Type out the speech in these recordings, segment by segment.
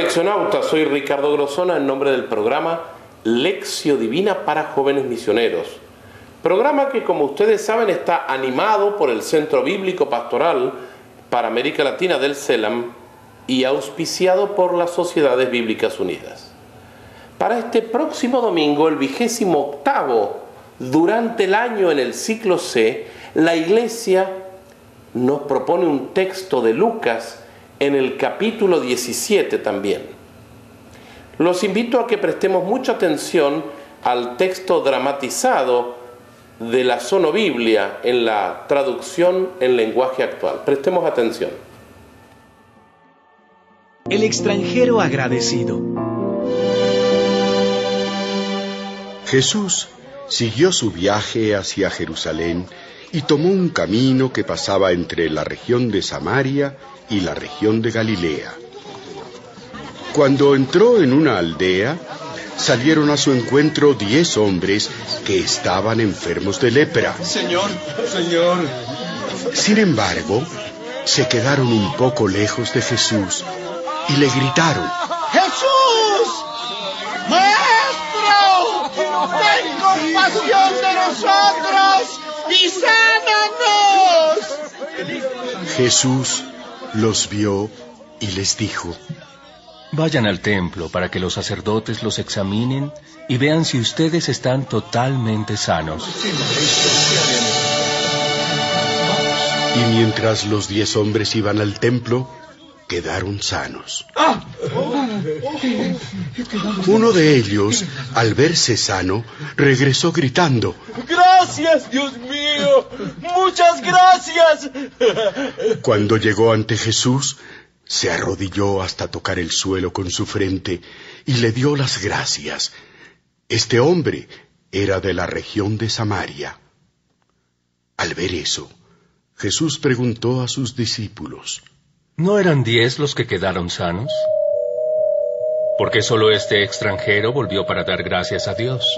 Leccionautas, soy Ricardo Grosona en nombre del programa Lección Divina para Jóvenes Misioneros. Programa que, como ustedes saben, está animado por el Centro Bíblico Pastoral para América Latina del CELAM y auspiciado por las Sociedades Bíblicas Unidas. Para este próximo domingo, el 28º durante el año en el ciclo C, la Iglesia nos propone un texto de Lucas en el capítulo 17 también. Los invito a que prestemos mucha atención al texto dramatizado de la Sonobiblia en la traducción en lenguaje actual. Prestemos atención. El extranjero agradecido. Jesús siguió su viaje hacia Jerusalén y tomó un camino que pasaba entre la región de Samaria y la región de Galilea. Cuando entró en una aldea, salieron a su encuentro 10 hombres que estaban enfermos de lepra. Señor. Sin embargo, se quedaron un poco lejos de Jesús y le gritaron: ¡Jesús! ¡Maestro! ¡Ten compasión de nosotros y sánanos! Jesús los vio y les dijo: Vayan al templo para que los sacerdotes los examinen y vean si ustedes están totalmente sanos. Y mientras los 10 hombres iban al templo, quedaron sanos. Uno de ellos, al verse sano, regresó gritando: ¡Gracias, Dios mío! ¡Muchas gracias! Cuando llegó ante Jesús, se arrodilló hasta tocar el suelo con su frente y le dio las gracias. Este hombre era de la región de Samaria. Al ver eso, Jesús preguntó a sus discípulos: ¿No eran 10 los que quedaron sanos? ¿Por qué solo este extranjero volvió para dar gracias a Dios?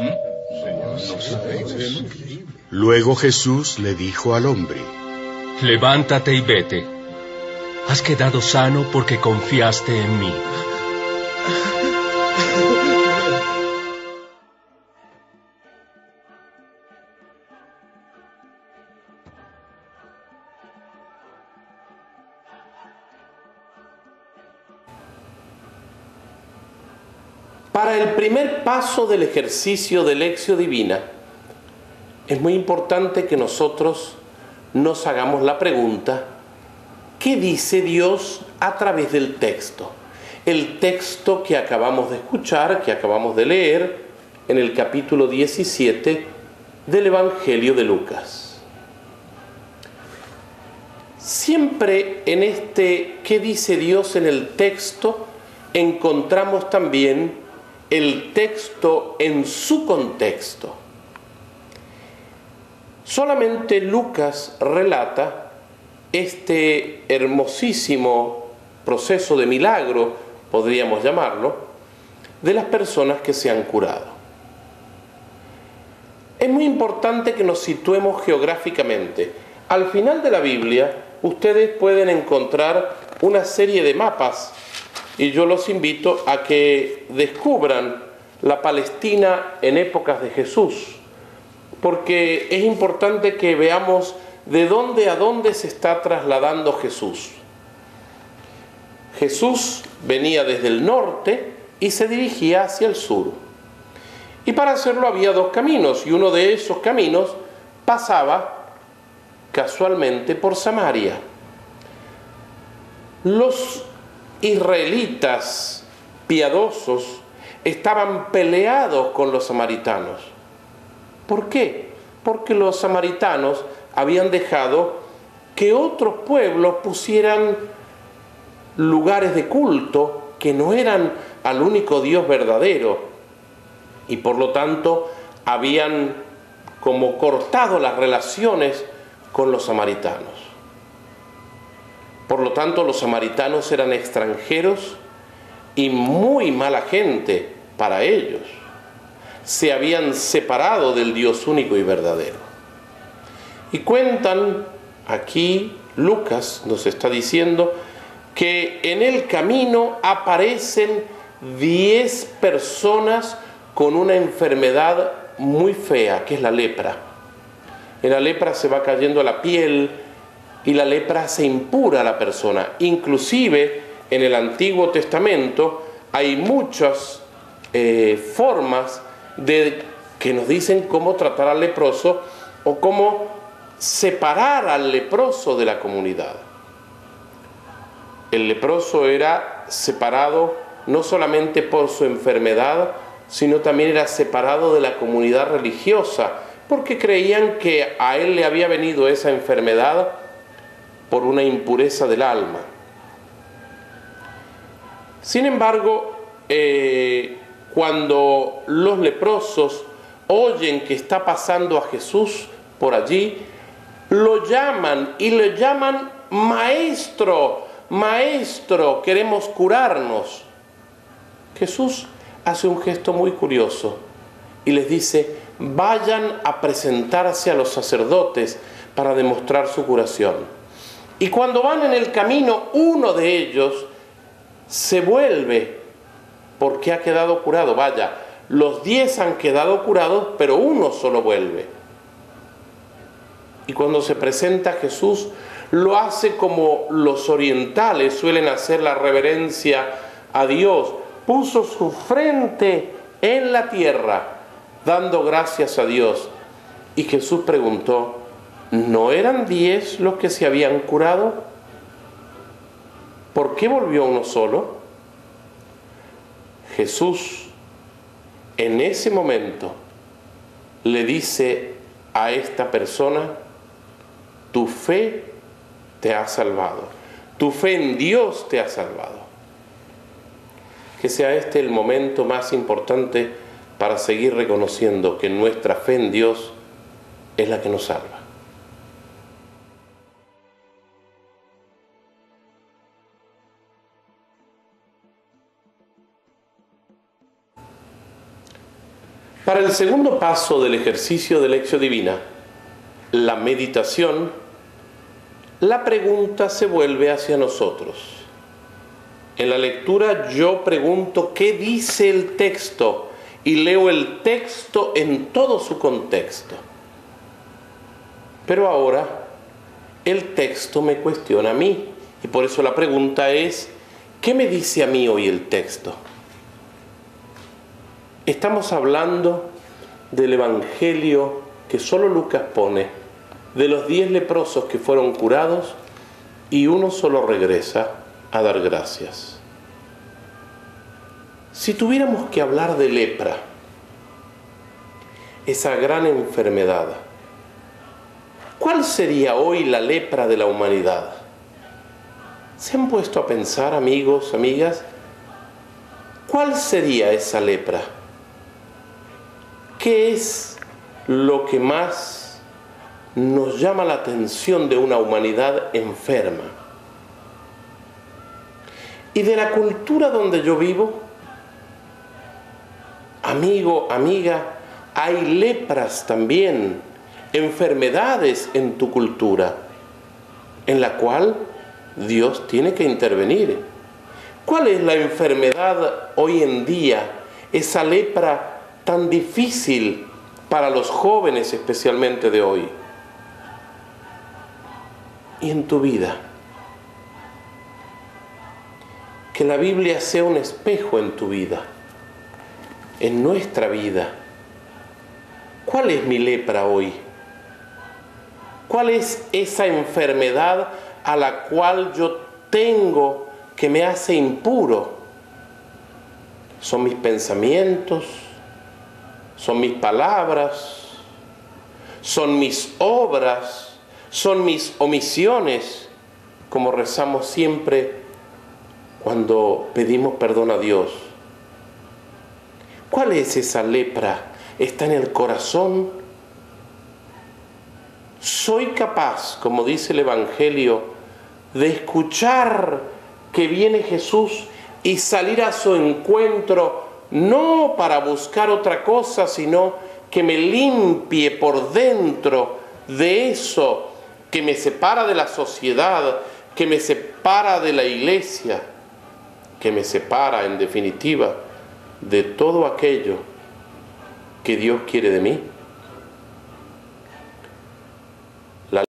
Luego Jesús le dijo al hombre: Levántate y vete. Has quedado sano porque confiaste en mí. Para el primer paso del ejercicio de Lección Divina, es muy importante que nosotros nos hagamos la pregunta: ¿qué dice Dios a través del texto? El texto que acabamos de escuchar, que acabamos de leer en el capítulo 17 del Evangelio de Lucas. Siempre en este ¿qué dice Dios en el texto? Encontramos también el texto en su contexto. Solamente Lucas relata este hermosísimo proceso de milagro, podríamos llamarlo, de las personas que se han curado. Es muy importante que nos situemos geográficamente. Al final de la Biblia, ustedes pueden encontrar una serie de mapas y yo los invito a que descubran la Palestina en épocas de Jesús, porque es importante que veamos de dónde a dónde se está trasladando Jesús. Jesús venía desde el norte y se dirigía hacia el sur. Y para hacerlo había 2 caminos, y uno de esos caminos pasaba casualmente por Samaria. Los israelitas piadosos estaban peleados con los samaritanos. ¿Por qué? Porque los samaritanos habían dejado que otros pueblos pusieran lugares de culto que no eran al único Dios verdadero, y por lo tanto habían como cortado las relaciones con los samaritanos. Por lo tanto, los samaritanos eran extranjeros y muy mala gente para ellos. Se habían separado del Dios único y verdadero. Y cuentan aquí, Lucas nos está diciendo que en el camino aparecen 10 personas con una enfermedad muy fea, que es la lepra. En la lepra se va cayendo la piel y la lepra hace impura a la persona. Inclusive en el Antiguo Testamento hay muchas formas que nos dicen cómo tratar al leproso o cómo separar al leproso de la comunidad. El leproso era separado no solamente por su enfermedad, sino también era separado de la comunidad religiosa, porque creían que a él le había venido esa enfermedad por una impureza del alma. Sin embargo, cuando los leprosos oyen que está pasando a Jesús por allí, lo llaman y le llaman maestro, maestro, queremos curarnos. Jesús hace un gesto muy curioso y les dice: vayan a presentarse a los sacerdotes para demostrar su curación. Y cuando van en el camino, uno de ellos se vuelve porque ha quedado curado. Vaya, los 10 han quedado curados, pero uno solo vuelve. Y cuando se presenta a Jesús, lo hace como los orientales suelen hacer la reverencia a Dios. Puso su frente en la tierra, dando gracias a Dios. Y Jesús preguntó: ¿no eran 10 los que se habían curado? ¿Por qué volvió uno solo? Jesús, en ese momento, le dice a esta persona: tu fe te ha salvado. Tu fe en Dios te ha salvado. Que sea este el momento más importante para seguir reconociendo que nuestra fe en Dios es la que nos salva. Para el segundo paso del ejercicio de Lectio Divina, la meditación, la pregunta se vuelve hacia nosotros. En la lectura yo pregunto qué dice el texto y leo el texto en todo su contexto. Pero ahora el texto me cuestiona a mí y por eso la pregunta es: ¿qué me dice a mí hoy el texto? Estamos hablando del Evangelio que solo Lucas pone, de los 10 leprosos que fueron curados y uno solo regresa a dar gracias. Si tuviéramos que hablar de lepra, esa gran enfermedad, ¿cuál sería hoy la lepra de la humanidad? ¿Se han puesto a pensar, amigos, amigas? ¿Cuál sería esa lepra? ¿Qué es lo que más nos llama la atención de una humanidad enferma? Y de la cultura donde yo vivo, amigo, amiga, hay lepras también, enfermedades en tu cultura, en la cual Dios tiene que intervenir. ¿Cuál es la enfermedad hoy en día, esa lepra tan difícil para los jóvenes especialmente de hoy? Y en tu vida, que la Biblia sea un espejo en tu vida, en nuestra vida. ¿Cuál es mi lepra hoy? ¿Cuál es esa enfermedad a la cual yo tengo que me hace impuro? ¿Son mis pensamientos? ¿Son mis palabras? ¿Son mis obras? ¿Son mis omisiones? Como rezamos siempre cuando pedimos perdón a Dios. ¿Cuál es esa lepra? ¿Está en el corazón? ¿Soy capaz, como dice el Evangelio, de escuchar que viene Jesús y salir a su encuentro, no para buscar otra cosa, sino que me limpie por dentro de eso que me separa de la sociedad, que me separa de la iglesia, que me separa en definitiva de todo aquello que Dios quiere de mí.